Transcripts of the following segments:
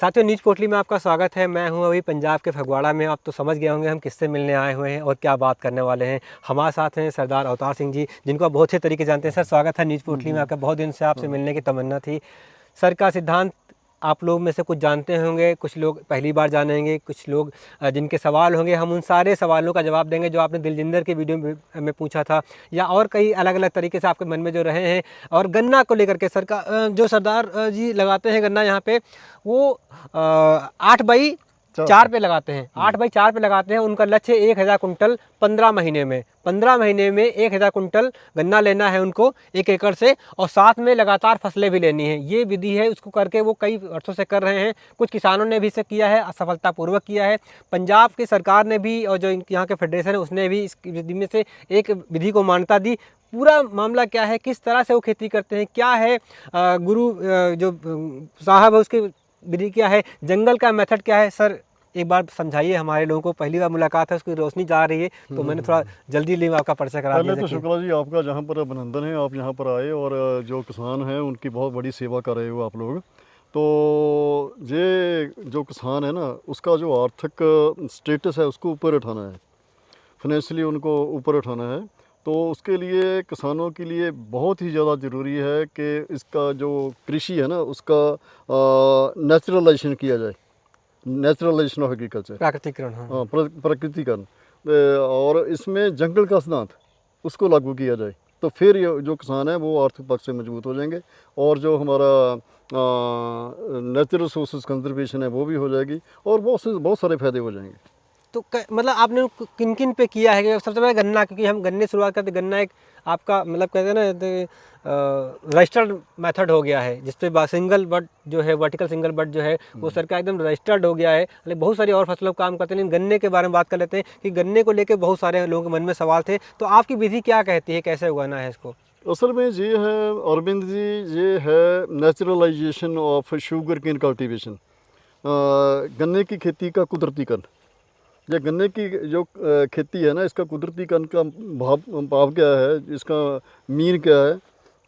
साथियों, न्यूज़ पोटली में आपका स्वागत है। मैं हूं अभी पंजाब के फगवाड़ा में। आप तो समझ गए होंगे हम किससे मिलने आए हुए हैं और क्या बात करने वाले हैं। हमारे साथ हैं सरदार अवतार सिंह जी, जिनको आप बहुत अच्छे तरीके जानते हैं। सर, स्वागत है न्यूज़ पोटली में आपका। बहुत दिन से आपसे मिलने की तमन्ना थी। सर का सिद्धांत आप लोग में से कुछ जानते होंगे, कुछ लोग पहली बार जानेंगे, कुछ लोग जिनके सवाल होंगे, हम उन सारे सवालों का जवाब देंगे जो आपने दिलजिंदर के वीडियो में पूछा था, या और कई अलग अलग तरीके से आपके मन में जो रहे हैं। और गन्ना को लेकर के सर का जो सरदार जी लगाते हैं गन्ना यहाँ पे, वो 8x4 पे लगाते हैं। 8x4 पे लगाते हैं। उनका लक्ष्य 1000 कुंटल 15 महीने में 1000 कुंटल गन्ना लेना है उनको 1 एकड़ से, और साथ में लगातार फसलें भी लेनी है। ये विधि है, उसको करके वो कई वर्षों से कर रहे हैं। कुछ किसानों ने भी इसे किया है, सफलतापूर्वक किया है। पंजाब की सरकार ने भी और जो यहाँ के फेडरेशन है उसने भी इस विधि में से एक विधि को मान्यता दी। पूरा मामला क्या है, किस तरह से वो खेती करते हैं, क्या है गुरु जो साहब है उसकी विधि क्या है, जंगल का मेथड क्या है, सर एक बार समझाइए हमारे लोगों को। पहली बार मुलाकात है, उसकी रोशनी जा रही है, तो मैंने थोड़ा जल्दी लिए आपका परिचय करा दिया। पहले तो शुक्ला जी, आपका जहाँ पर अभिनंदन है, आप यहाँ पर आए और जो किसान हैं उनकी बहुत बड़ी सेवा कर रहे हो आप लोग। तो ये जो किसान है ना, उसका जो आर्थिक स्टेटस है उसको ऊपर उठाना है, फाइनेंशियली उनको ऊपर उठाना है। तो उसके लिए किसानों के लिए बहुत ही ज़्यादा ज़रूरी है कि इसका जो कृषि है ना उसका नेचुरलाइजेशन किया जाए, नेचुरलाइजेशन ऑफ एग्रीकल्चर, प्राकृतिकरण। हाँ, हाँ, प्रकृतिकरण। और इसमें जंगल का सिद्धांत उसको लागू किया जाए, तो फिर ये जो किसान है वो आर्थिक पक्ष से मजबूत हो जाएंगे, और जो हमारा नेचुरल रिसोर्स कंजर्वेशन है वो भी हो जाएगी, और बहुत सारे फायदे हो जाएंगे। तो मतलब आपने किन किन पे किया है? कि सबसे पहले गन्ना, क्योंकि हम गन्ने शुरुआत करते, गन्ना एक आपका मतलब कहते हैं ना रजिस्टर्ड मेथड हो गया है, जिसपे सिंगल बट जो है, वर्टिकल सिंगल बट जो है वो सर का एकदम रजिस्टर्ड हो गया है। मतलब बहुत सारी और फसलों पर काम करते हैं, लेकिन गन्ने के बारे में बात कर लेते हैं कि गन्ने को लेकर बहुत सारे लोगों के मन में सवाल थे। तो आपकी विधि क्या कहती है, कैसे उगाना है इसको? असल में ये है अरविंद जी, ये है naturalisation of sugarcane cultivation, गन्ने की खेती का कुदरतीकरण। ये गन्ने की जो खेती है ना, इसका कुदरतीकरण का भाव क्या है, इसका मीन क्या है,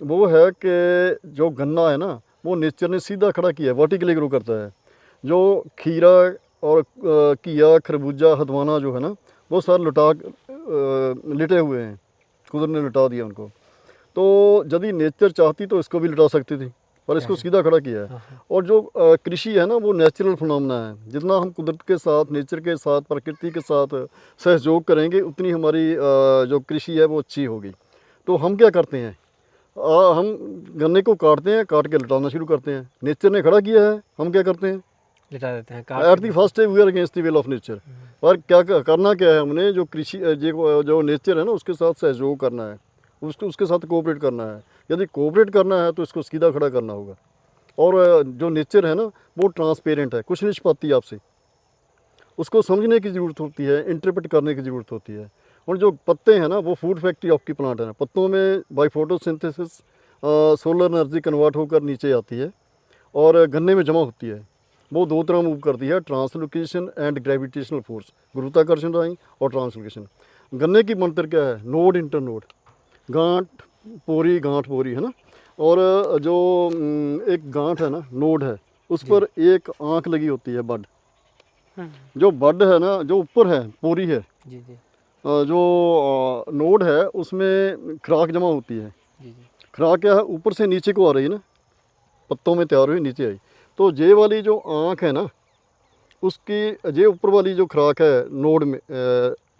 वो है कि जो गन्ना है ना वो नेचर ने सीधा खड़ा किया है, वर्टिकली ग्रो करता है। जो खीरा और घिया, खरबूजा, हदवाना जो है ना, वो सारे लिटे हुए हैं, कुदरत ने लिटा दिया उनको। तो यदि नेचर चाहती तो इसको भी लिटा सकती थी, पर इसको सीधा खड़ा किया है। और जो कृषि है ना वो नेचुरल फिनोमेना है। जितना हम कुदरत के साथ, नेचर के साथ, प्रकृति के साथ सहयोग करेंगे, उतनी हमारी जो कृषि है वो अच्छी होगी। तो हम क्या करते हैं, हम गन्ने को काटते हैं, काट के लटाना शुरू करते हैं। नेचर ने खड़ा किया है, हम क्या करते हैं, लिटा देते हैं at the first we are against the will of nature. पर क्या करना क्या है, हमने जो कृषि जो नेचर है ना उसके साथ सहयोग करना है, उसके साथ कोऑपरेट करना है। यदि कोऑपरेट करना है तो इसको सीधा खड़ा करना होगा। और जो नेचर है ना वो ट्रांसपेरेंट है, कुछ नहीं छिपाती आपसे। उसको समझने की ज़रूरत होती है, इंटरप्रेट करने की ज़रूरत होती है। और जो पत्ते हैं ना वो फूड फैक्ट्री आपकी प्लांट है ना, पत्तों में by photosynthesis solar energy convert होकर नीचे आती है और गन्ने में जमा होती है। वो दो तरह मूव करती है, ट्रांसलोकेशन एंड ग्रेविटेशनल फोर्स, गुरुत्वाकर्षण राही और ट्रांसलोकेशन। गन्ने की बनतर क्या है, नोड इंटर नोड, गांठ पोरी है ना। और जो एक गांठ है ना, नोड है, उस पर एक आँख लगी होती है, बड। जो बड है ना, जो ऊपर है पोरी है, जी जी जो नोड है उसमें खुराक जमा होती है। जी खुराक क्या है, ऊपर से नीचे को आ रही है ना, पत्तों में तैयार हुई नीचे आई। तो ये वाली जो आँख है ना, उसकी ये ऊपर वाली जो खुराक है नोड में,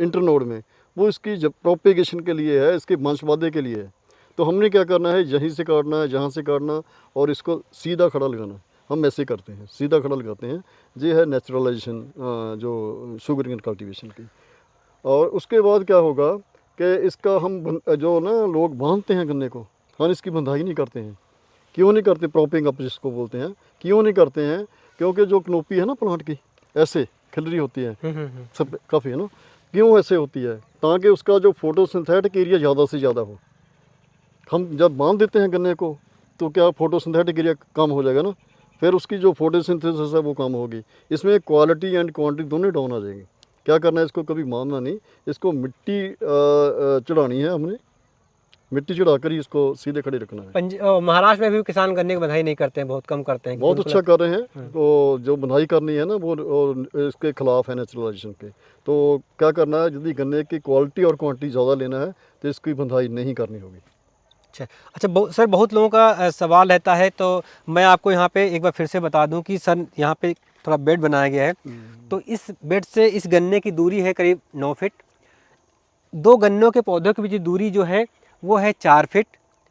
इंटर नोड में, वो इसकी जब प्रोपेगेशन के लिए है, इसके वंशवादे के लिए है। तो हमने क्या करना है, यहीं से काटना है, जहाँ से काटना, और इसको सीधा खड़ा लगाना। हम ऐसे करते हैं, सीधा खड़ा लगाते हैं। ये है नेचुरलाइजेशन जो शुगर केन कल्टीवेशन की। और उसके बाद क्या होगा कि इसका हम जो ना लोग बांधते हैं गन्ने को, हम इसकी बंधाई नहीं करते हैं। क्यों नहीं करते, प्रॉपिंग अप जिसको बोलते हैं, क्यों नहीं करते हैं, क्योंकि जो कनोपी है ना प्लांट की ऐसे खिल रही होती है, सब काफ़ी है ना, क्यों ऐसे होती है, ताकि उसका जो फोटोसिंथेटिक एरिया ज़्यादा से ज़्यादा हो। हम जब बांध देते हैं गन्ने को तो क्या फोटोसिंथेटिक एरिया कम हो जाएगा ना, फिर उसकी जो फोटोसिंथेसिस है वो कम होगी। इसमें क्वालिटी एंड क्वांटिटी दोनों डाउन आ जाएंगे। क्या करना है, इसको कभी मारना नहीं, इसको मिट्टी चढ़ानी है हमने, मिट्टी चढ़ाकर ही इसको सीधे खड़े रखना है। महाराष्ट्र में भी किसान गन्ने की बधाई नहीं करते हैं, बहुत कम करते हैं। बहुत अच्छा कर रहे हैं। हम्म। तो जो बंधाई करनी है ना वो इसके खिलाफ है नेचुरलाइजेशन के। तो क्या करना है, यदि गन्ने की क्वालिटी और क्वांटिटी ज़्यादा लेना है तो इसकी बंधाई नहीं करनी होगी। अच्छा सर, बहुत लोगों का सवाल रहता है, तो मैं आपको यहाँ पे एक बार फिर से बता दूं कि सर यहाँ पे थोड़ा बेड बनाया गया है। तो इस बेड से इस गन्ने की दूरी है करीब 9 फीट। 2 गन्नों के पौधों के बीच की दूरी जो है वो है 4 फीट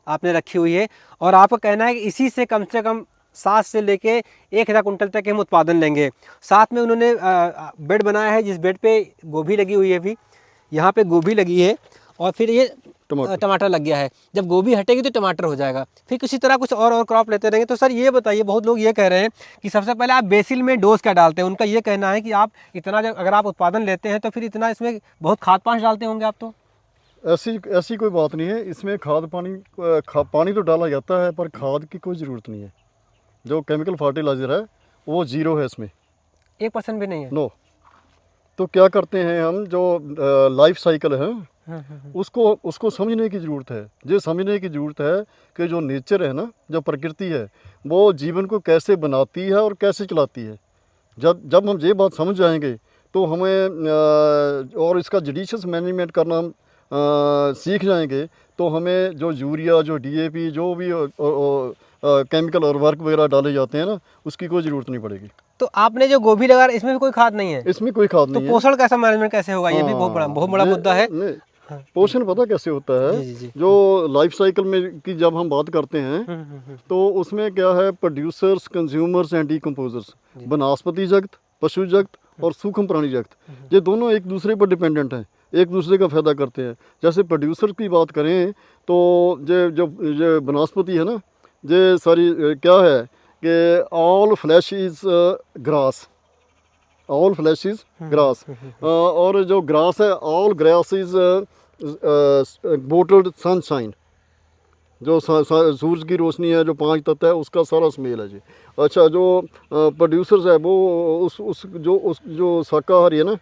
आपने रखी हुई है। और आपका कहना है कि इसी से कम 7 से लेके 1,000 कुंटल तक हम उत्पादन लेंगे। साथ में उन्होंने बेड बनाया है, जिस बेड पे गोभी लगी हुई है। अभी यहाँ पे गोभी लगी है और फिर ये टमाटर लग गया है। जब गोभी हटेगी तो टमाटर हो जाएगा, फिर किसी तरह कुछ और क्रॉप लेते रहेंगे। तो सर ये बताइए, बहुत लोग ये कह रहे हैं कि सबसे पहले आप बेसिल में डोज क्या डालते हैं। उनका ये कहना है कि आप इतना जब अगर आप उत्पादन लेते हैं तो फिर इतना इसमें बहुत खाद पानी डालते होंगे आप। तो ऐसी कोई बात नहीं है। इसमें पानी तो डाला जाता है, पर खाद की कोई ज़रूरत नहीं है। जो केमिकल फर्टिलाइज़र है वो 0 है इसमें, 1% भी नहीं है। नो। तो क्या करते हैं हम, जो लाइफ साइकिल है उसको समझने की ज़रूरत है। ये समझने की ज़रूरत है कि जो नेचर है ना, जो प्रकृति है, वो जीवन को कैसे बनाती है और कैसे चलाती है। जब हम ये बात समझ जाएंगे तो हमें और इसका जडिशियस मैनेजमेंट करना हम सीख जाएंगे, तो हमें जो यूरिया, जो DAP, जो भी केमिकल और वर्क वगैरह डाले जाते हैं ना, उसकी कोई ज़रूरत नहीं पड़ेगी। तो आपने जो गोभी लगा इसमें भी कोई खाद नहीं है? इसमें कोई खाद तो नहीं है। पोषण कैसा, मैनेजमेंट कैसे होगा? ये भी बहुत बड़ा मुद्दा है। पोषण पता कैसे होता है? जी। जो लाइफ साइकिल में की जब हम बात करते हैं तो उसमें क्या है, प्रोड्यूसर्स, कंज्यूमर्स एंड डिकम्पोजर्स, वनस्पति जगत, पशु जगत और सूक्ष्म प्राणी जगत, ये दोनों एक दूसरे पर डिपेंडेंट हैं, एक दूसरे का फायदा करते हैं। जैसे प्रोड्यूसर की बात करें तो जो वनस्पति है ना, ये सारी क्या है कि all flash is grass, all flash is grass. और जो ग्रास है, ऑल ग्रास इज बोटल्ड सनशाइन। जो सूरज की रोशनी है, जो 5 तत्व है, उसका सारा स्मेल है जी। अच्छा, जो प्रोड्यूसर्स है वो जो शाकाहारी है ना,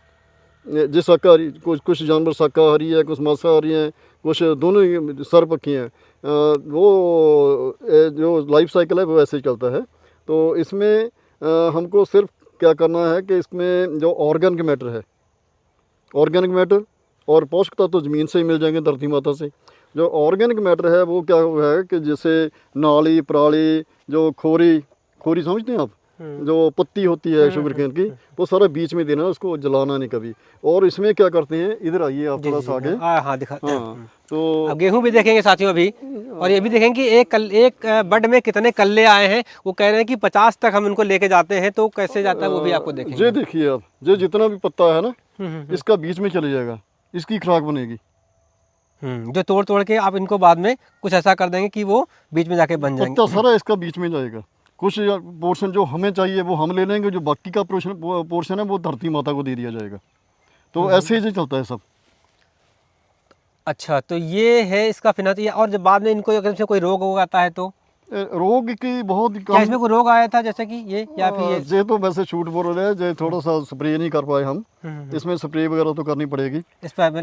जो शाकाहारी, कुछ जानवर शाकाहारी है, कुछ मांसाहारी हैं, कुछ दोनों ही सर्वपक्षी हैं। वो जो लाइफ साइकिल है वो ऐसे ही चलता है। तो इसमें हमको सिर्फ क्या करना है कि इसमें जो ऑर्गेनिक मैटर है, ऑर्गेनिक मैटर और पोषक तत्व तो ज़मीन से ही मिल जाएंगे, धरती माता से। जो ऑर्गेनिक मैटर है वो क्या है कि जैसे नाली, पराली, जो खोरी समझते हैं आप, जो पत्ती होती है शुगर केन की, वो सारा बीच में देना, उसको जलाना नहीं कभी। और इसमें क्या करते हैं, इधर आइए आप थोड़ा सा आगे। हाँ दिखाते हैं। तो अब गेहूं भी देखेंगे साथियों अभी, और ये भी देखेंगे कि एक बड में कितने कल्ले आए हैं। वो कह रहे हैं कि 50 तक हम उनको लेके जाते हैं, तो कैसे जाता है वो भी आपको देखेंगे। ये देखिए आप, जो जितना भी पत्ता है ना, इसका बीच में चले जाएगा, इसकी खुराक बनेगी। जो तोड़ के आप इनको बाद में कुछ ऐसा कर देंगे कि वो बीच में जाके बन जाएंगे। पत्ता सारा इसका बीच में जाएगा। कुछ पोर्शन जो हमें चाहिए वो हम ले लेंगे, जो बाकी का पोर्शन है वो धरती माता को दे दिया जाएगा। तो ऐसे ही चलता है सब। अच्छा, तो ये है इसका फिर। और जब बाद में इनको अगर से कोई रोग आता है तो रोग की बहुत क्या इसमें कोई रोग आया था, जैसे कि ये या फिर ये तो वैसे छूट बोल रहे हैं, जो थोड़ा सा स्प्रे नहीं कर पाए हम। इसमें स्प्रे वगैरह तो करनी पड़ेगी इस पर,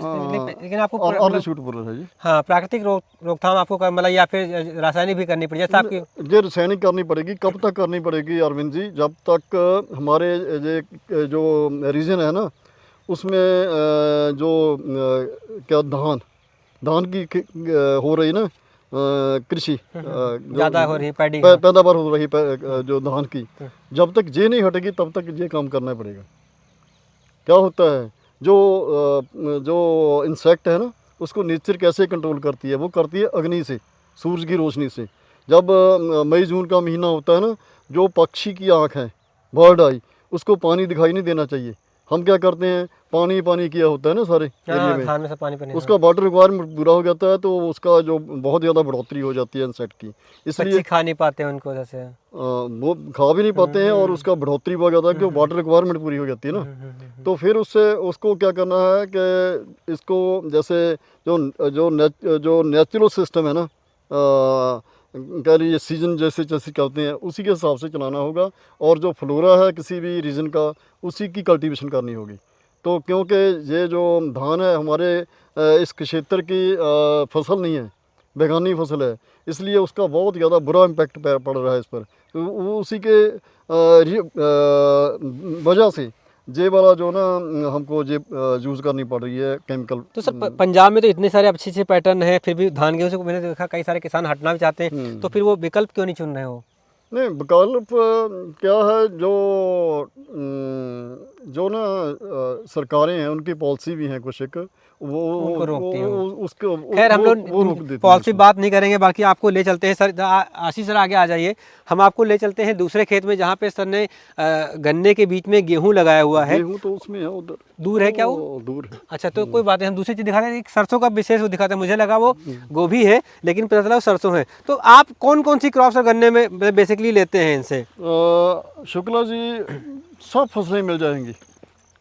लेकिन आपको और छूट बोल रहे हैं जी। हाँ, प्राकृतिक रोकथाम आपको मतलब या फिर रासायनिक भी करनी पड़ेगी, जैसे आपकी ये रासायनिक करनी पड़ेगी। कब तक करनी पड़ेगी अरविंद जी? जब तक हमारे जो रीजन है ना, उसमें जो क्या धान की हो रही ना कृषि ज़्यादा हो रही है, पैदावार हो रही जो धान की, जब तक ये नहीं हटेगी तब तक ये काम करना पड़ेगा। क्या होता है, जो इंसेक्ट है ना, उसको नेचर कैसे कंट्रोल करती है? वो करती है अग्नि से, सूरज की रोशनी से। जब मई जून का महीना होता है ना, जो पक्षी की आँख है, बर्ड आई, उसको पानी दिखाई नहीं देना चाहिए। हम क्या करते हैं, पानी किया होता है ना सारे एरिया में, धान में से पानी उसका वाटर रिक्वायरमेंट पूरा हो जाता है, तो उसका जो बहुत ज़्यादा बढ़ोतरी हो जाती है इंसेक्ट की। इसलिए खा नहीं पाते हैं उनको, जैसे वो खा भी नहीं पाते हैं, और उसका बढ़ोतरी बहुत ज़्यादा, कि वाटर रिक्वायरमेंट पूरी हो जाती है ना। तो फिर उसको क्या करना है कि इसको जैसे जो नेचुरल सिस्टम है ना, कह लीजिए सीजन जैसे चलते हैं, उसी के हिसाब से चलाना होगा। और जो फ्लोरा है किसी भी रीजन का, उसी की कल्टीवेशन करनी होगी। तो क्योंकि ये जो धान है हमारे इस क्षेत्र की फसल नहीं है, बैगानी फसल है, इसलिए उसका बहुत ज़्यादा बुरा इम्पैक्ट पड़ रहा है इस पर। तो उसी के वजह से ये वाला जो ना हमको ये यूज़ करनी पड़ रही है केमिकल। तो सर पंजाब में तो इतने सारे अच्छे अच्छे पैटर्न है, फिर भी धान गेहूँ से मैंने देखा कई सारे किसान हटना भी चाहते हैं, तो फिर वो विकल्प क्यों नहीं चुन रहे हो? नहीं, विकल्प क्या है, जो ना सरकारें हैं उनकी पॉलिसी भी हैं कुछ, एक वो उनको रोकती हैं वो। उसको खैर हम वो रोक लोग देती पॉलिसी हैं। बात नहीं करेंगे, बाकी आपको ले चलते हैं सर। आशीष सर आगे आ जाइए, हम आपको ले चलते हैं दूसरे खेत में जहाँ पे सर ने गन्ने के बीच में गेहूं लगाया हुआ है। गेहूँ तो उसमें है उधर, दूर है क्या वो? दूर है। अच्छा, तो कोई बात नहीं, हम दूसरी चीज़ दिखाते हैं। एक सरसों का विशेष वो दिखाते हैं, मुझे लगा वो गोभी है, लेकिन पता चला वो सरसों है। तो आप कौन कौन सी क्रॉप सर गन्ने में बेसिकली लेते हैं इनसे? शुक्ला जी, सब फसलें मिल जाएंगी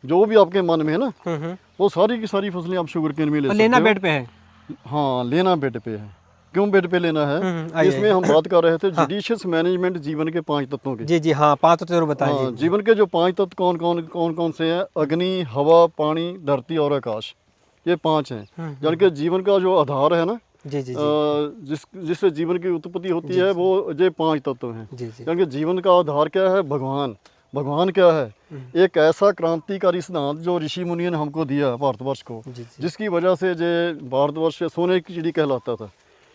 जो भी आपके मन में है ना, वो सारी की सारी फसलें आप शुगर केन में ले और सकते लेना हो। बेड पे है? हाँ, लेना बेड पे है। क्यों बेड पे लेना है? आइए, इसमें हम बात कर रहे थे जुडिशियस मैनेजमेंट जीवन के 5 तत्वों की। जी जी हाँ, 5 तो जरूर हाँ, बताइए। जीवन के जो 5 तत्व कौन कौन से हैं? अग्नि, हवा, पानी, धरती और आकाश, ये 5 हैं। यानी कि जीवन का जो आधार है ना, जी जी जी जिससे जीवन की उत्पत्ति होती है, वो ये 5 तत्व हैं। जी जी। यानी कि जीवन का आधार क्या है? भगवान। भगवान क्या है? एक ऐसा क्रांतिकारी सिद्धांत जो ऋषि मुनियों ने हमको दिया भारतवर्ष को, जी जी जिसकी वजह से जो भारतवर्ष सोने की चिड़ी कहलाता था।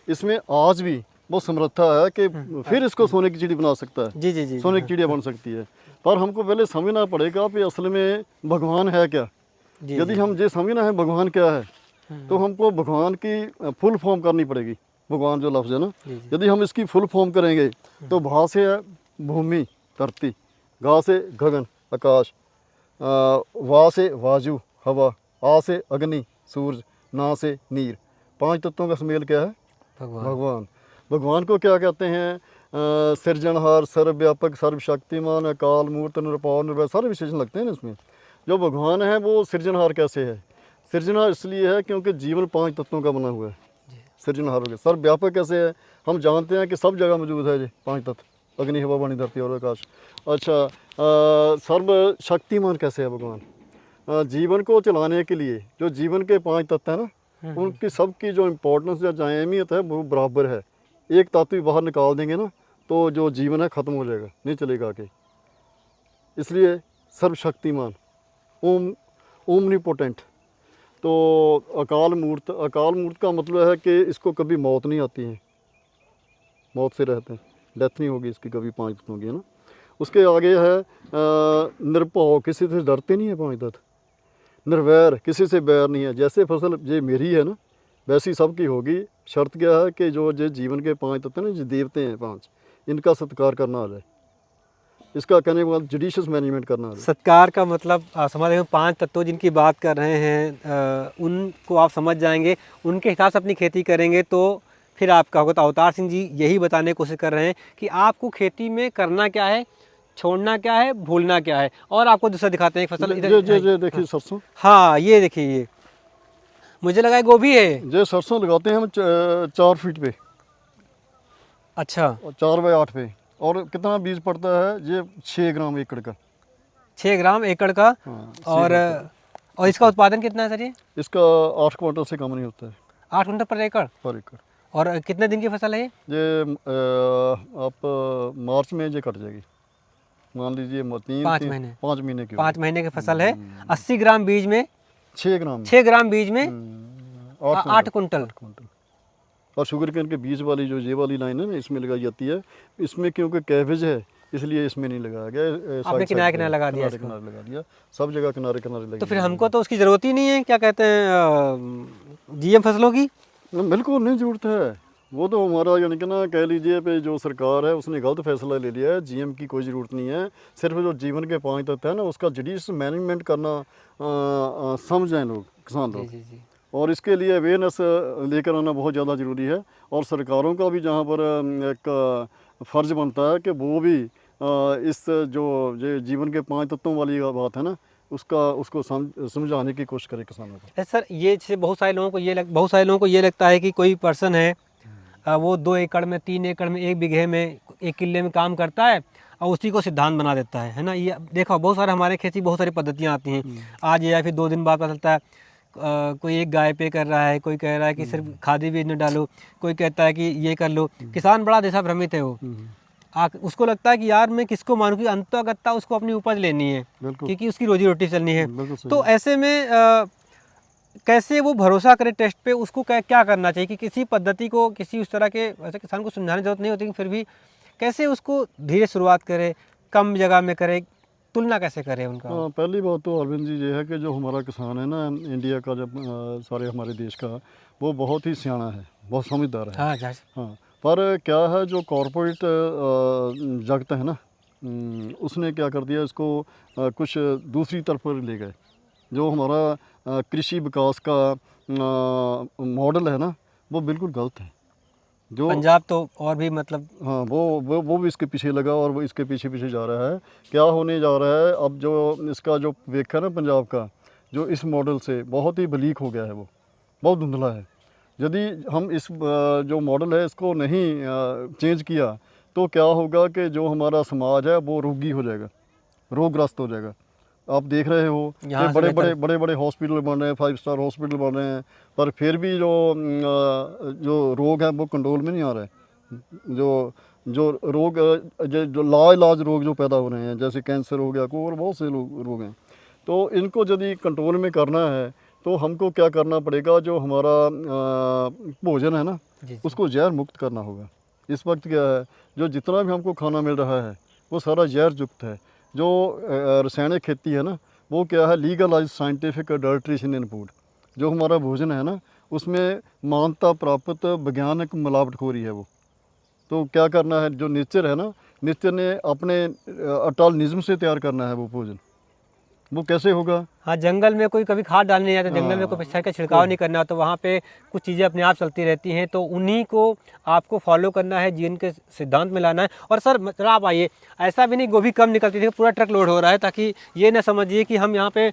इसमें आज भी वो समर्था है कि फिर इसको सोने की चिड़ी बना सकता है। जी जी जी सोने की चिड़िया बन सकती है, पर हमको पहले समझना पड़ेगा कि असल में भगवान है क्या। जी यदि हम ये समझना है भगवान क्या है, तो हमको भगवान की फुल फॉर्म करनी पड़ेगी। भगवान जो लफ्ज़ है ना, यदि हम इसकी फुल फॉर्म करेंगे तो भा से है भूमि धरती, गा से गगन आकाश, वा से वायु हवा, आ से अग्नि सूरज, ना से नीर। 5 तत्वों का सुमेल क्या है? भगवान। भगवान को क्या कहते हैं? सृजनहार, सर्वव्यापक, सर्वशक्तिमान, अकाल मूर्त, निरपार, निर्भय, सारे विशेषण लगते हैं ना इसमें। जो भगवान है वो सृजनहार कैसे है? सृजनहार इसलिए है क्योंकि जीवन 5 तत्वों का बना हुआ है। सृजनहार हो गया। सर्वव्यापक कैसे है? हम जानते हैं कि सब जगह मौजूद है ये 5 तत्व, अग्नि हवा पानी धरती और आकाश। अच्छा, सर्वशक्तिमान कैसे है भगवान? जीवन को चलाने के लिए जो जीवन के 5 तत्व हैं ना, उनकी सबकी जो इम्पोर्टेंस या जो अहमियत है वो बराबर है। एक तत्व भी बाहर निकाल देंगे ना तो जो जीवन है ख़त्म हो जाएगा, नहीं चलेगा आगे। इसलिए सर्वशक्तिमान, ओमनीपोटेंट। तो अकाल मूर्त का मतलब है कि इसको कभी मौत नहीं आती है, मौत से रहते हैं, डेथ नहीं होगी इसकी कभी, 5 तत्वों की है ना। उसके आगे है निरभय, किसी से डरते नहीं है 5 तत्व। निर्वैर, किसी से बैर नहीं है। जैसे फसल ये मेरी है ना, वैसी सबकी होगी। शर्त क्या है कि जो जीवन के 5 तत्व हैं ना, जो देवते हैं 5, इनका सत्कार करना आ जाए। इसका कहने के बाद जुडिशियस मैनेजमेंट करना आ जाए। सत्कार का मतलब समझ रहे हो, 5 तत्व जिनकी बात कर रहे हैं उनको आप समझ जाएंगे, उनके हिसाब से अपनी खेती करेंगे तो फिर आपका होगा। तो अवतार सिंह जी यही बताने की कोशिश कर रहे हैं कि आपको खेती में करना क्या है, छोड़ना क्या है, भूलना क्या है। और आपको दूसरा दिखाते हैं फसल इधर। ये देखिए सरसों। हाँ, ये देखिए, ये मुझे लगा गोभी है। ये सरसों लगाते हैं हम 4 फीट पे। अच्छा, 4 बाय 8 पे। और कितना बीज पड़ता है? ये 6 ग्राम एकड़ का। 6 ग्राम एकड़ का। हाँ, और इसका उत्पादन कितना है सर ये? इसका 8 क्विंटल से कम नहीं होता है 8 कुंटल पर एकड़। पर एकड़। और कितने दिन की फसल है ये? आप मार्च में ये कट जाएगी, मान लीजिए 5 महीने। 5 महीने की। 5 महीने की फसल है। 80 ग्राम बीज में 6 ग्राम 6 ग्राम बीज में 8 कुंटल। और शुगर केन के बीज वाली जो ये वाली लाइन है ना, इसमें लगाई जाती है। इसमें क्योंकि कैबेज है इसलिए इसमें नहीं लगाया गया। आपने किनारे किनारे लगा दिया इसको। किनारे लगा दिया, सब जगह किनारे किनारे लगा। तो फिर हमको तो उसकी ज़रूरत ही नहीं है, क्या कहते हैं, जीएम फसलों की। बिल्कुल नहीं ज़रूरत है। वो तो हमारा यानी कि ना कह लीजिए पे जो सरकार है उसने गलत फैसला ले लिया है। जीएम की कोई ज़रूरत नहीं है। सिर्फ जो जीवन के 5 तत्व है ना, उसका जुडिशियस मैनेजमेंट करना समझ जाएँ लोग, किसान लोग। जी जी। और इसके लिए अवेयरनेस लेकर आना बहुत ज़्यादा ज़रूरी है। और सरकारों का भी जहाँ पर एक फ़र्ज़ बनता है कि वो भी इस जो ये जीवन के 5 तत्वों वाली बात है ना, उसको समझाने की कोशिश करे किसानों को। सर, ये जैसे बहुत सारे लोगों को ये लगता है कि कोई पर्सन है, वो 2 एकड़ में, 3 एकड़ में, 1 बीघे में, 1 किले में काम करता है और उसी को सिद्धांत बना देता है ना। ये देखो, बहुत सारे हमारे खेती बहुत सारी पद्धतियाँ आती हैं। आज या फिर 2 दिन बाद पता चलता है कोई एक गाय पे कर रहा है, कोई कह रहा है कि सिर्फ खादी बीज न डालो, कोई कहता है कि ये कर लो। किसान बड़ा दिशा भ्रमित है वो। उसको लगता है कि यार मैं किसको मानूं, कि अंततः उसको अपनी उपज लेनी है, बिल्कुल क्योंकि उसकी रोजी रोटी चलनी है। बिल्कुल सही तो है। ऐसे में कैसे वो भरोसा करे टेस्ट पे, उसको क्या करना चाहिए कि किसी पद्धति को, किसी उस तरह के, वैसे किसान को समझाने की जरूरत नहीं होती, फिर भी कैसे उसको धीरे शुरुआत करे, कम जगह में करे, तुलना कैसे करे उनका? हाँ, पहली बात तो अरविंद जी ये है कि जो हमारा किसान है ना इंडिया का, जब सारे हमारे देश का, वो बहुत ही सियाना है, बहुत समझदार है। हाँ हाँ, पर क्या है जो कॉरपोरेट जगत है ना, उसने क्या कर दिया, इसको कुछ दूसरी तरफ पर ले गए। जो हमारा कृषि विकास का मॉडल है ना, वो बिल्कुल गलत है। जो पंजाब तो और भी मतलब, हाँ, वो भी इसके पीछे लगा और वो इसके पीछे पीछे जा रहा है। क्या होने जा रहा है अब, जो इसका जो वेक है ना पंजाब का, जो इस मॉडल से बहुत ही बलीक हो गया है, वो बहुत धुंधला है। यदि हम इस जो मॉडल है इसको नहीं चेंज किया, तो क्या होगा कि जो हमारा समाज है वो रोगी हो जाएगा, रोगग्रस्त हो जाएगा। आप देख रहे हो कि यहाँ से बड़े बड़े हॉस्पिटल बन रहे हैं, 5 स्टार हॉस्पिटल बन रहे हैं, पर फिर भी जो रोग है वो कंट्रोल में नहीं आ रहा है। जो जो रोग जो लाइलाज रोग जो पैदा हो रहे हैं, जैसे कैंसर हो गया, को और बहुत से रोग हैं। तो इनको यदि कंट्रोल में करना है तो हमको क्या करना पड़ेगा, जो हमारा भोजन है ना, जी। उसको जहर मुक्त करना होगा। इस वक्त क्या है, जो जितना भी हमको खाना मिल रहा है वो सारा जहर युक्त है। जो रासायनिक खेती है ना, वो क्या है, legalise scientific adulteration in food. जो हमारा भोजन है ना, उसमें मान्यता प्राप्त वैज्ञानिक मिलावटखोरी है वो। तो क्या करना है, जो नेचर है ना, नेचर ने अपने अटल निज़म से तैयार करना है वो भोजन। वो कैसे होगा? हाँ, जंगल में कोई कभी खाद डालने नहीं आता, जंगल में कोई हाँ, पेस्टिसाइड का छिड़काव नहीं करना, तो वहाँ पे कुछ चीज़ें अपने आप चलती रहती हैं, तो उन्हीं को आपको फॉलो करना है, जीन के सिद्धांत में लाना है। और सर जरा आप आइए, ऐसा भी नहीं गोभी कम निकलती थी, पूरा ट्रक लोड हो रहा है, ताकि ये ना समझिए कि हम यहाँ पे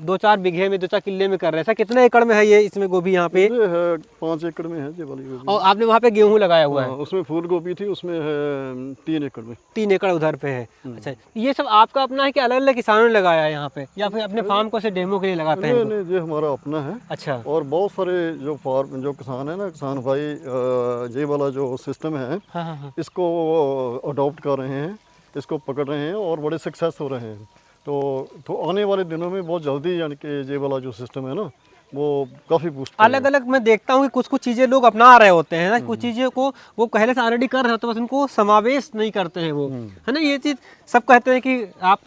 2-4 बीघे में, 2-4 किले में कर रहे हैं। सर कितने एकड़ में है ये इसमें गोभी यहाँ पे? ये है 5 एकड़ में है ये वाली गोभी। और आपने वहाँ पे गेहूँ लगाया हुआ है? हाँ, उसमें फूल गोभी थी, उसमें है 3 एकड़ में। 3 एकड़ उधर पे है। अच्छा, ये सब आपका अपना है कि अलग अलग किसानों ने लगाया है यहाँ पे, या फिर अपने फार्म को से डेमो के लिए लगाते हैं? नहीं, ये हमारा अपना है। अच्छा। और बहुत सारे जो किसान है ना, किसान भाई ये वाला जो सिस्टम है, हाँ हाँ हाँ। इसको अडॉप्ट कर रहे हैं, इसको पकड़ रहे हैं और बड़े सक्सेस हो रहे हैं। तो आने वाले दिनों में बहुत जल्दी, यानी कि ये वाला जो सिस्टम है ना, वो काफ़ी बूस्ट अलग अलग मैं देखता हूँ कि कुछ कुछ चीज़ें लोग अपना रहे होते हैं ना, कुछ चीज़ें को वो पहले से ऑलरेडी कर रहे होते हैं, बस उनको समावेश नहीं करते हैं वो, है ना। ये चीज़ सब कहते हैं कि आप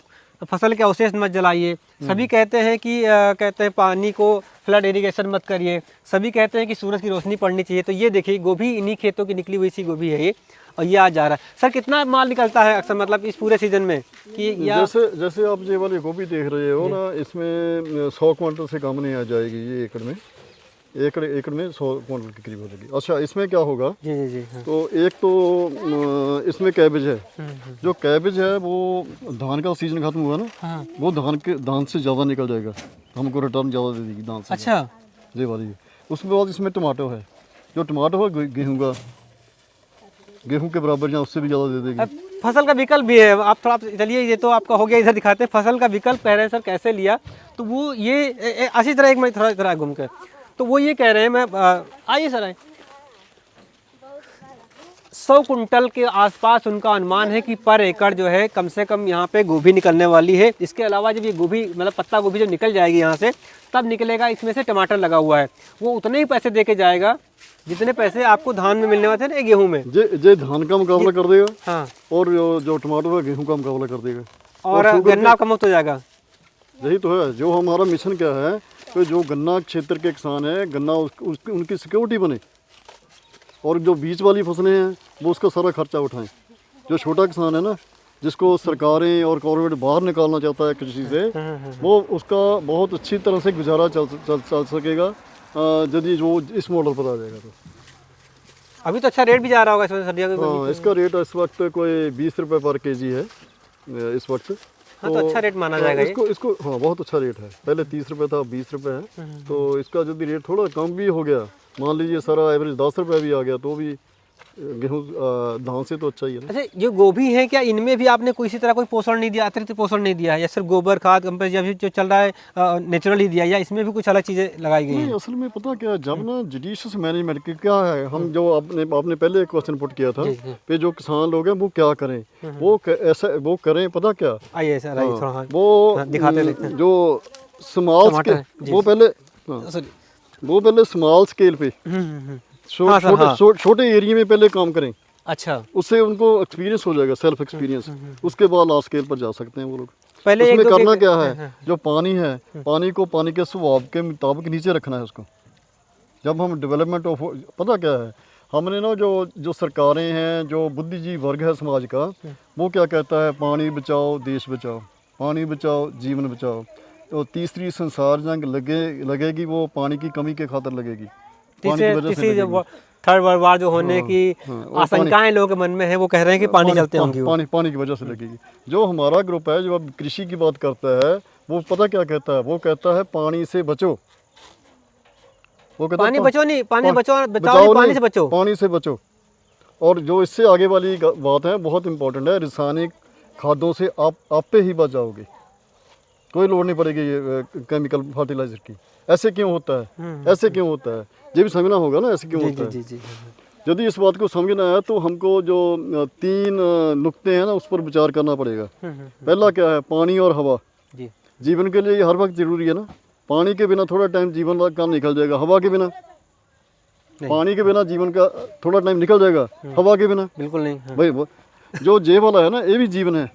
फसल के अवशेष मत जलाइए, सभी कहते हैं कि कहते हैं पानी को फ्लड इरिगेशन मत करिए, सभी कहते हैं कि सूरज की रोशनी पड़नी चाहिए। तो ये देखिए गोभी इन्हीं खेतों की निकली हुई सी गोभी है ये, और ये आज जा रहा है। सर कितना माल निकलता है अक्सर, मतलब इस पूरे सीजन में कि या? जैसे आप ये वाली गोभी देख रहे हो ना, इसमें 100 क्विंटल से कम नहीं आ जाएगी ये एकड़ में। एकड़ में 100 क्विंटल के करीब हो जाएगी। अच्छा, इसमें क्या होगा, जी जी जी। हाँ। तो एक तो इसमें कैबेज है। जो कैबेज है वो धान का सीजन खत्म हुआ ना, हाँ। वो धान से ज़्यादा निकल जाएगा, हमको रिटर्न ज़्यादा दे देगी धान से। अच्छा। ये वाली। उसके बाद इसमें टमाटो है, जो टमाटो है गेहूँ के बराबर या उससे भी ज़्यादा दे देगी। अब फसल का विकल्प भी है, आप थोड़ा चलिए, ये तो आपका हो गया, इधर दिखाते हैं फसल का विकल्प कह रहे हैं सर कैसे लिया। तो वो ये अच्छी तरह एक मिनट थोड़ा इधर घूम कर, तो वो ये कह रहे हैं, मैं आइए सर आइए, 100 कुंटल के आसपास उनका अनुमान है कि पर एकड़ जो है कम से कम यहाँ पे गोभी निकलने वाली है। इसके अलावा जब ये गोभी मतलब पत्ता गोभी जब निकल जाएगी यहाँ से, तब निकलेगा इसमें से टमाटर लगा हुआ है, वो उतने ही पैसे दे के जाएगा जितने पैसे आपको धान में मिलने वाले थे ना गेहूं में। जे धान का मुकाबला कर देगा। हाँ। और जो टमाटर है गेहूं का मुकाबला कर देगा। और गन्ना का मुफ्त हो जाएगा। यही तो है जो हमारा मिशन क्या है, तो जो गन्ना क्षेत्र के किसान है, गन्ना उनकी सिक्योरिटी बने, और जो बीच वाली फसलें हैं वो उसका सारा खर्चा उठाएं। जो छोटा किसान है ना, जिसको सरकारें और कॉर्पोरेट बाहर निकालना चाहता है कृषि से, वो उसका बहुत अच्छी तरह से गुजारा चल सकेगा यदि जो इस मॉडल पर आ जाएगा। तो अभी तो अच्छा रेट भी जा रहा होगा इसमें सर्दियों के। हाँ, इसका रेट इस वक्त कोई 20 रुपये पर केजी है इस वक्त। हाँ, तो अच्छा रेट माना जाएगा इसको हाँ, बहुत अच्छा रेट है। पहले 30 रुपये था, 20 रुपये है। तो इसका यदि रेट थोड़ा कम भी हो गया, मान लीजिए सारा एवरेज 10 रुपये भी आ गया, तो भी गेहूँ धान से तो अच्छा ही है ना। अच्छा, जो गोभी है क्या इनमें भी आपने कोई इसी तरह कोई पोषण नहीं दिया, अतिरिक्त पोषण नहीं दिया है, या सिर्फ गोबर खाद कंपोस्ट या फिर जो चल रहा है नेचुरल ही दिया, या इसमें भी कुछ अलग चीज़ें लगाई गई नहीं, हैं? असल में पता क्या है, जब ना जुडिशियस मैनेजमेंट की क्या है, हम जो आपने पहले क्वेश्चन पुट किया था जी जी। कि जो किसान लोग हैं वो क्या करें, ऐसा वो करें, पता क्या, आइए सर, आइए थोड़ा, हाँ वो हाँ, दिखाते देखते हैं। जो स्मॉल टमाटर है, स्केल, जी। वो पहले, हाँ, सॉरी। वो पहले स्मॉल स्केल पे हाँ सर, हाँ। छोटे एरिया में पहले काम करें, अच्छा, उससे उनको एक्सपीरियंस हो जाएगा, सेल्फ एक्सपीरियंस। उसके बाद लार्ज स्केल पर जा सकते हैं वो लोग। पहले एक उसमें दो करना एक, क्या हाँ, है, हाँ, जो पानी है, पानी को पानी के स्वभाव के मुताबिक नीचे रखना है उसको। जब हम डेवलपमेंट ऑफ, पता क्या है, हमने ना जो सरकारें हैं, जो बुद्धिजीवी वर्ग है समाज का, वो क्या कहता है, पानी बचाओ देश बचाओ, पानी बचाओ जीवन बचाओ। तो तीसरी संसार जंग लगेगी वो पानी की कमी के खातिर लगेगी, पानी की वजह से तीसरी लगेगी। थर्ड वर्ल्ड वार जो होने हाँ, की हाँ, और आशंकाएं लोगों के मन में है, वो कह रहे हैं कि पानी चलते होंगी वो। पानी की वजह से लगेगी। जो हमारा ग्रुप है जो अब कृषि की बात करता है, वो पता क्या कहता है, वो कहता है पानी से बचो। वो कहता पानी है बचो नहीं, पानी बचाओ बचाओ नहीं, पानी नहीं, से बचो। पानी से बचो। और जो इससे आगे वाली बात है बहुत इंपॉर्टेंट है, रासायनिक खादों से आप पे ही बच जाओगे, कोई लोड़ नहीं पड़ेगी ये केमिकल फर्टिलाइजर की। ऐसे क्यों होता है, ऐसे क्यों होता है, ये भी समझना होगा ना, ऐसे क्यों जी होता जी है। जी जी। यदि इस बात को समझना है तो हमको जो 3 नुक्ते हैं ना, उस पर विचार करना पड़ेगा। पहला क्या है, पानी और हवा। जी जीवन के लिए ये हर वक्त ज़रूरी है ना। पानी के बिना थोड़ा टाइम जीवन का काम निकल जाएगा, हवा के बिना, नहीं, पानी के बिना जीवन का थोड़ा टाइम निकल जाएगा, हवा के बिना बिल्कुल नहीं, हाँ। भाई जो जे वाला है ना, ये भी जीवन है।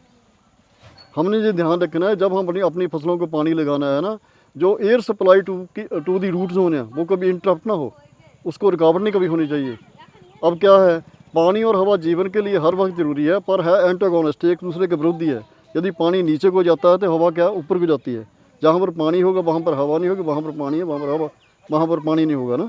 हमने ये ध्यान रखना है, जब हम अपनी अपनी फसलों को पानी लगाना है ना, जो air supply to the root zone है, वो कभी इंटरप्ट ना हो, उसको रुकावट नहीं कभी होनी चाहिए। अब क्या है, पानी और हवा जीवन के लिए हर वक्त ज़रूरी है, पर है एंटागोनिस्ट, एक दूसरे के विरोधी है। यदि पानी नीचे को जाता है तो हवा क्या ऊपर को जाती है। जहाँ पर पानी होगा वहाँ पर हवा नहीं होगी, वहाँ पर पानी है वहाँ पर हवा, वहाँ पर पानी नहीं होगा ना।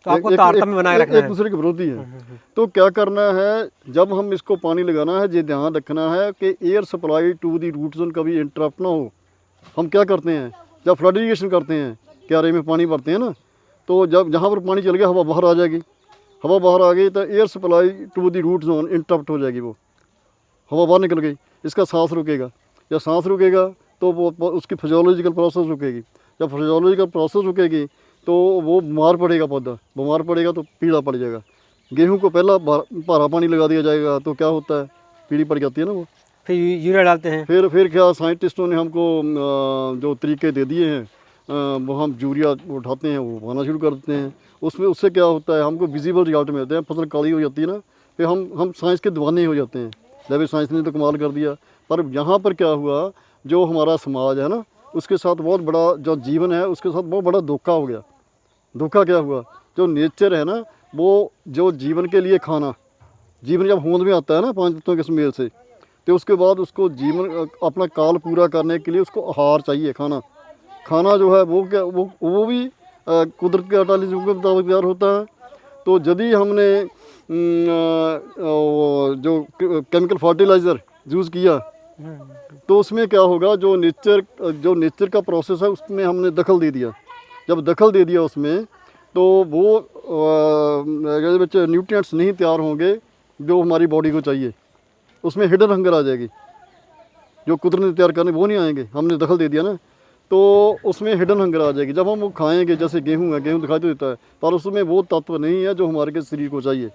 तो आपको तारतम्य बनाए रखना एक है। दूसरे के विरोधी है। तो क्या करना है, जब हम इसको पानी लगाना है, ये ध्यान रखना है कि air supply to the root zone कभी इंटरप्ट ना हो। हम क्या करते हैं, जब फ्लड इरीगेशन करते हैं, क्यारे में पानी भरते हैं ना, तो जब जहाँ पर पानी चल गया हवा बाहर आ जाएगी, हवा बाहर आ गई तो air supply to the root zone interrupt हो जाएगी, वो हवा बाहर निकल गई, इसका सांस रुकेगा। जब सांस रुकेगा तो वो उसकी फिजियोलॉजिकल प्रोसेस रुकेगी। जब फिजियोलॉजिकल प्रोसेस रुकेगी तो वो बीमार पड़ेगा, पौधा बीमार पड़ेगा तो पीला पड़ जाएगा। गेहूं को पहला भारा पानी लगा दिया जाएगा तो क्या होता है, पीली पड़ जाती है ना वो। फिर यूरिया डालते हैं। फिर क्या साइंटिस्टों ने हमको जो तरीके दे दिए हैं, वो हम यूरिया उठाते हैं, वो उगाना शुरू कर देते हैं। उसमें उससे क्या होता है, हमको विजिबल रिजल्ट मिलते हैं, फसल काली हो जाती है ना, फिर हम साइंस के दीवाने हो जाते हैं, जब साइंस ने तो कमाल कर दिया। पर यहाँ पर क्या हुआ, जो हमारा समाज है ना, उसके साथ बहुत बड़ा जो जीवन है, उसके साथ बहुत बड़ा धोखा हो गया। धोखा क्या हुआ, जो नेचर है ना, वो जो जीवन के लिए खाना, जीवन जब होंद में आता है ना 5 तत्वों के सुमेल से, तो उसके बाद उसको जीवन अपना काल पूरा करने के लिए उसको आहार चाहिए, खाना जो है वो क्या, वो भी कुदरत के 48 के मुताबिक तैयार होता है। तो यदि हमने जो केमिकल फर्टिलाइज़र यूज़ किया तो उसमें क्या होगा, जो नेचर का प्रोसेस है उसमें हमने दखल दे दिया। जब दखल दे दिया उसमें, तो वो न्यूट्रिएंट्स नहीं तैयार होंगे जो हमारी बॉडी को चाहिए, उसमें हिडन हंगर आ जाएगी, जो कुदरत ने तैयार करने वो नहीं आएंगे, हमने दखल दे दिया ना, तो उसमें हिडन हंगर आ जाएगी। जब हम वो खाएंगे, जैसे गेहूँ है, गेहूँ दिखाई तो देता है, पर उसमें वो तत्व नहीं है जो हमारे के शरीर को चाहिए।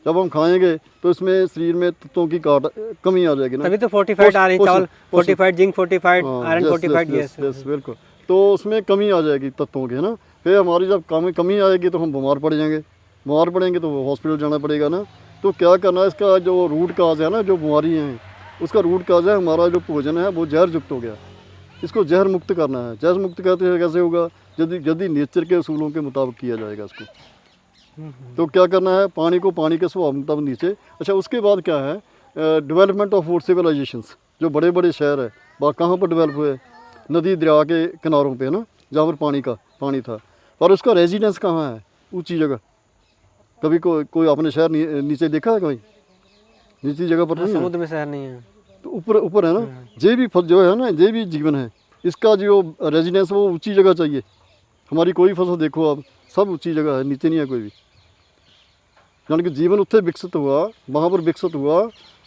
जब हम खाएंगे तो इसमें शरीर में तत्वों की कमी आ जाएगी ना, तभी तो फोर्टिफाइड आ रही है चावल, fortified zinc, fortified iron, fortified, yes बिल्कुल। तो उसमें कमी आ जाएगी तत्वों की, है ना। फिर हमारी जब कमी आएगी तो हम बीमार पड़ जाएंगे, बीमार पड़ेंगे तो हॉस्पिटल जाना पड़ेगा ना। तो क्या करना है, इसका जो रूट काज है ना, जो बीमारी है, उसका रूट काज है हमारा जो भोजन है वो जहर युक्त हो गया। इसको जहर मुक्त करना है। जहर मुक्त कहते हैं कैसे होगा, यदि नेचर के असूलों के मुताबिक किया जाएगा इसको। तो क्या करना है, पानी को पानी के स्वभाव मुताबिक नीचे। अच्छा, उसके बाद क्या है, डेवलपमेंट ऑफ फूड सिविलाइजेशंस। जो बड़े बड़े शहर है वह कहाँ पर डेवलप हुए, नदी दरिया के किनारों पे ना, जहाँ पर पानी था। पर उसका रेजिडेंस कहाँ है, ऊंची जगह। कभी कोई आपने शहर नीचे देखा है, कोई नीची जगह पर नहीं है, समुद्र में शहर नहीं है, तो ऊपर है ना। ये भी जो है ना, ये भी जीवन है। इसका जो रेजिडेंस वो ऊंची जगह चाहिए। हमारी कोई फसल देखो आप, सब ऊंची जगह है, नीचे नहीं है कोई भी। यानी कि जीवन उत्थे विकसित हुआ, वहाँ पर विकसित हुआ,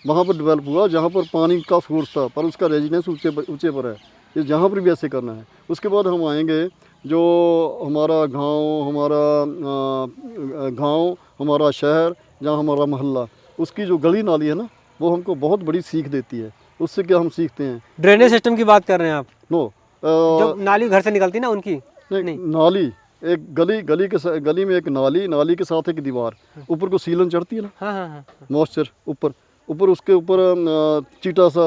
वहाँ पर डेवलप हुआ जहाँ पर पानी का सोर्स था, पर उसका रेजिडेंस ऊंचे पर है। ये जहाँ पर भी ऐसे करना है। उसके बाद हम आएंगे जो हमारा गांव, हमारा शहर, जहाँ हमारा मोहल्ला, उसकी जो गली नाली है ना, वो हमको बहुत बड़ी सीख देती है। उससे क्या हम सीखते हैं? ड्रेनेज सिस्टम की बात कर रहे हैं आप, नो जो नाली घर से निकलती ना उनकी? नहीं, नाली, एक गली में एक नाली के साथ एक दीवार, ऊपर को सीलन चढ़ती है ना, हाँ हाँ हाँ मॉइस्चर ऊपर उसके ऊपर चीटा सा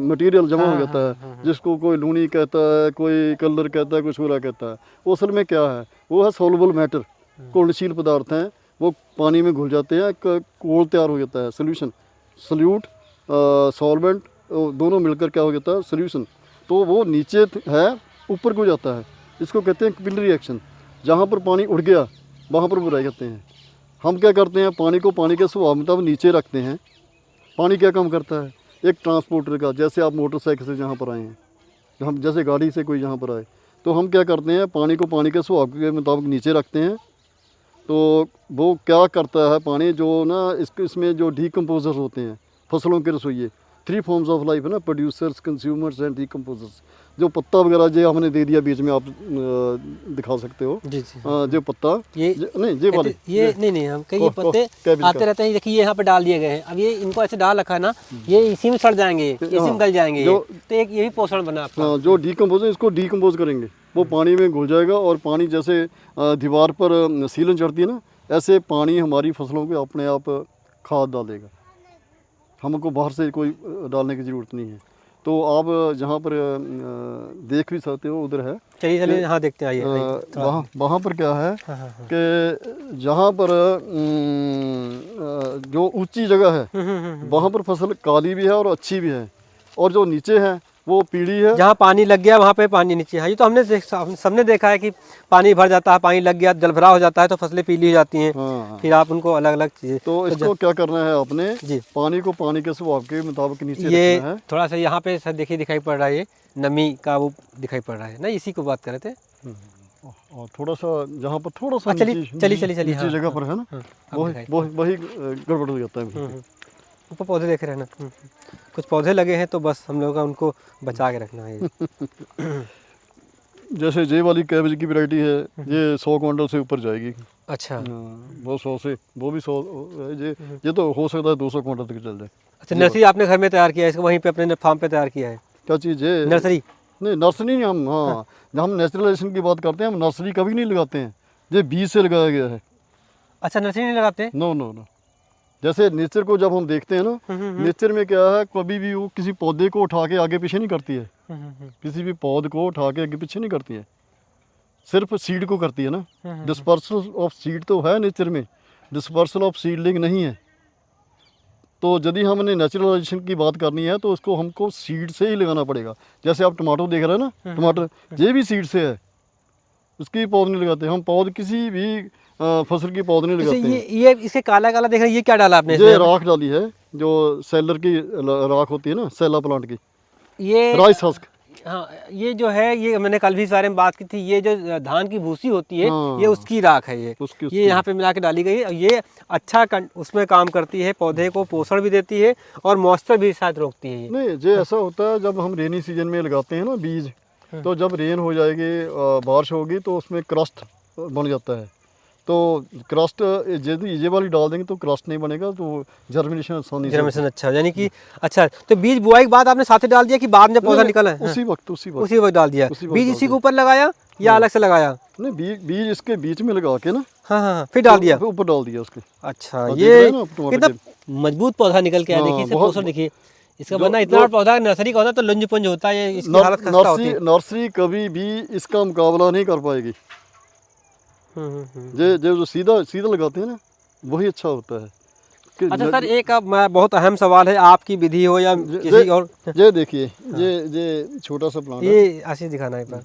मटेरियल जमा हो जाता है, जिसको कोई लूनी कहता है, कोई कलर कहता है, कोई सूरा कहता है। वो असल में क्या है? वो है सॉल्युबल मैटर, घुलनशील पदार्थ हैं। वो पानी में घुल जाते हैं, एक घोल तैयार हो जाता है, सल्यूट सॉल्वेंट दोनों मिलकर क्या हो जाता है? सोल्यूशन। तो वो नीचे है, ऊपर को जाता है। इसको कहते हैं कैपिलरी एक्शन। जहाँ पर पानी उड़ गया वहाँ पर बुराई कहते हैं। हम क्या करते हैं? पानी को पानी के स्वभाव मुताबिक नीचे रखते हैं। पानी क्या काम करता है? एक ट्रांसपोर्टर का, जैसे आप मोटरसाइकिल से जहाँ पर आए हैं, हम जैसे गाड़ी से कोई यहाँ पर आए, तो हम क्या करते हैं? पानी को पानी के स्वभाव के मुताबिक नीचे रखते हैं। तो वो क्या करता है? पानी जो ना इसमें जो डीकम्पोजर्स होते हैं, फसलों के रसोइये, 3 फॉर्म्स ऑफ लाइफ है ना, प्रोड्यूसर्स, कंज्यूमर्स एंड डीकम्पोजर्स। जो पत्ता वगैरह जो हमने दे दिया बीच में, आप दिखा सकते हो जी जी। जो पत्ता, नहीं ये वाले, ये नहीं हम कई ये पत्ते आते रहते हैं। देखिए ये यहाँ पे डाल दिए गए हैं। अब ये इनको ऐसे डाल रखा है ना, ये इसी में सड़ जाएंगे, इसी में गल जाएंगे। तो एक ये भी पोषण बना आपका। जो डीकम्पोज है, इसको डीकम्पोज करेंगे, वो पानी में घुल जाएगा। और पानी जैसे दीवार पर सीलन चढ़ती है ना, ऐसे पानी हमारी फसलों को अपने आप खाद डालेगा। हमको बाहर से कोई डालने की ज़रूरत नहीं है। तो आप जहाँ पर देख भी सकते हो, उधर है। चलिए हाँ देखते हैं। वहाँ पर क्या है कि जहाँ पर जो ऊंची जगह है, वहाँ पर फसल काली भी है और अच्छी भी है, और जो नीचे है वो पीली है। जहाँ पानी लग गया वहाँ पे पानी नीचे है। ये तो हमने सबने देखा है कि पानी भर जाता है, पानी लग गया, जलभराव हो जाता है, तो फसलें पीली हो जाती हैं। हाँ। फिर आप उनको अलग अलग चीज़ें, तो इसको क्या करना है आपने? जी, पानी को पानी के स्वभाव के मुताबिक नीचे ये रखना है। थोड़ा सा यहाँ पे सर देखिए दिखाई पड़ रहा है, ये नमी का वो दिखाई पड़ रहा है ना, इसी को बात कर रहे थे। और थोड़ा सा जहाँ पर थोड़ा सा चलिए नीचे जगह पर है ना, वही गड़बड़ हो जाता है। ऊपर पौधे देख रहे हैं ना, कुछ पौधे लगे हैं, तो बस हम लोगों का उनको बचा के रखना है। जैसे ये वाली कैबेज की वैरायटी है, ये 100 क्विंटल से ऊपर जाएगी। अच्छा, वो 100 से, वो भी 100, ये तो हो सकता है 200 क्विंटल तक चल जाए। अच्छा, नर्सरी आपने घर में तैयार किया है, इसको वहीं पे अपने फार्म पे तैयार किया है? क्या चीज़ है? नर्सरी नहीं, नर्सरी नहीं। हम जब हम नेचुरलाइजेशन की बात करते हैं, हम नर्सरी कभी नहीं लगाते हैं। ये बीज से लगाया गया है। अच्छा, नर्सरी नहीं लगाते? नो। जैसे नेचर को जब हम देखते हैं ना, नेचर में क्या है, कभी भी वो किसी पौधे को उठा के आगे पीछे नहीं करती है। किसी भी पौधे को उठा के आगे पीछे नहीं करती है, सिर्फ सीड को करती है ना। डिस्पर्सल ऑफ सीड तो है नेचर में, डिस्पर्सल ऑफ सीडलिंग नहीं है। तो यदि हमने नेचुरलाइजेशन की बात करनी है, तो उसको हमको सीड से ही लगाना पड़ेगा। जैसे आप टमाटो देख रहे हैं ना, टमाटर ये भी सीड से है, उसकी पौध नहीं लगाते हम। पौध किसी भी फसल की पौध नहीं लगाते हैं। ये इसके काला काला देख रहे हैं, ये क्या डाला आपने? ये राख डाली है, जो सेलर की राख होती है ना, सेला प्लांट की, ये राइस हस्क। हाँ, ये जो है, ये मैंने कल भी इस बारे में बात की थी। ये जो धान की भूसी होती है, हाँ, ये उसकी राख है। ये उसकी ये यहाँ पे मिला के डाली गई है। ये अच्छा उसमें काम करती है, पौधे को पोषण भी देती है और मॉइस्चर भी शायद रोकती है। नहीं, ये ऐसा होता है जब हम रेनी सीजन में लगाते हैं ना बीज, तो जब रेन हो जाएगी, बारिश होगी, तो उसमें क्रस्ट बन जाता है। तो क्रस्ट यदि ये वाली डाल देंगे तो क्रस्ट नहीं बनेगा, तो जर्मिनेशन आसानी से। जर्मिनेशन अच्छा, यानी कि अच्छा, तो बीज बुआई के बाद आपने साथ ही डाल दिया कि बाद में पौधा निकला है? उसी वक्त डाल दिया। बीज इसी के ऊपर लगाया या अलग से लगाया? नहीं, बीज इसके बीच में लगा के ना, हाँ, फिर डाल दिया, ऊपर डाल दिया उसके। अच्छा, ये कितना मजबूत पौधा निकल के आया। देखिए इसका पोषण देखिए, इसका बना इतना पौधा नर्सरी का होता तो लुंज पुंज होता है, इसकी हालत खस्ता होती है। नर्सरी कभी भी इसका मुकाबला नहीं कर पाएगी। जो सीधा लगाते हैं ना, वही अच्छा होता है। अच्छा सर, एक अब बहुत अहम सवाल है, आपकी विधि हो या किसी और। ये देखिए, ये छोटा सा प्लांट है, ये आशीष दिखाना है पर।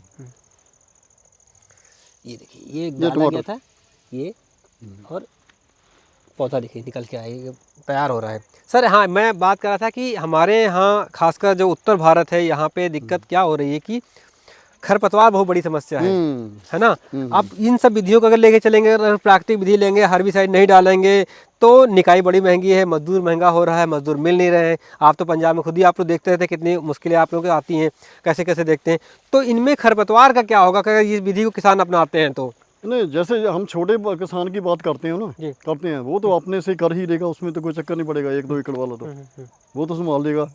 ये देखिए, ये डाला गया था ये, और पौधा देखिए निकल के आया, तैयार हो रहा है। सर हाँ, मैं बात कर रहा था कि हमारे यहाँ खासकर जो उत्तर भारत है, यहाँ पे दिक्कत क्या हो रही है कि खरपतवार बहुत बड़ी समस्या है हम्म, है ना। अब इन सब विधियों को अगर लेके चलेंगे, अगर प्राकृतिक विधि लेंगे, हर्बिसाइड नहीं डालेंगे, तो निकाई बड़ी महंगी है, मजदूर महंगा हो रहा है, मजदूर मिल नहीं रहे हैं। आप तो पंजाब में खुद ही आप लोग देखते रहते हैं कितनी मुश्किलें आप लोगों को आती हैं, कैसे कैसे देखते हैं। तो इनमें खरपतवार का क्या होगा अगर इस विधि को किसान अपनाते हैं तो? नहीं, जैसे हम छोटे किसान की बात करते हैं ना, जी। करते हैं, वो तो अपने से कर ही लेगा, उसमें तो कोई चक्कर नहीं पड़ेगा। 1-2 एकड़ वाला तो वो तो संभाल लेगा,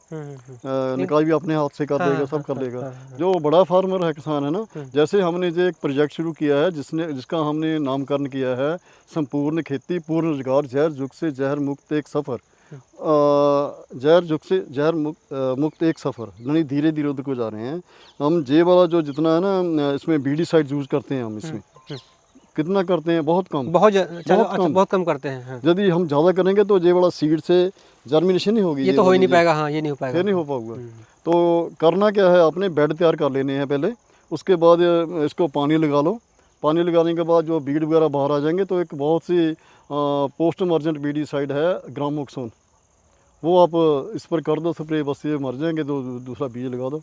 निकाई भी अपने हाथ से कर हाँ, लेगा, सब हाँ, कर हाँ, लेगा। हाँ, हाँ। जो बड़ा फार्मर है, किसान है ना, जैसे हमने जो एक प्रोजेक्ट शुरू किया है जिसका हमने नामकरण किया है संपूर्ण खेती पूर्ण रोजगार जहर युग से जहर मुक्त एक सफ़र। जहर युग से जहर मुक्त एक सफ़र, यानी धीरे धीरे उधर को जा रहे हैं हम। जे वाला जो जितना है ना, इसमें बीडीसाइड यूज़ करते हैं हम, इसमें कितना करते हैं? बहुत कम, बहुत चलो बहुत अच्छा, कम। बहुत कम करते हैं। हाँ। यदि हम ज़्यादा करेंगे तो ये वाला सीड से जर्मिनेशन नहीं होगी, ये ये तो हो ही वाली नहीं पाएगा। हाँ, ये नहीं हो पाएगा। फिर नहीं हो पाऊगा। तो करना क्या है, अपने बेड तैयार कर लेने हैं पहले, उसके बाद इसको पानी लगा लो। पानी लगाने के बाद जो बीड वगैरह बाहर आ जाएंगे, तो एक बहुत सी पोस्ट इमर्जेंट बीडीसाइड है ग्रामोक्सोन, वो आप इस पर कर दो स्प्रे, बस ये मर जाएंगे तो दूसरा बीज लगा दो।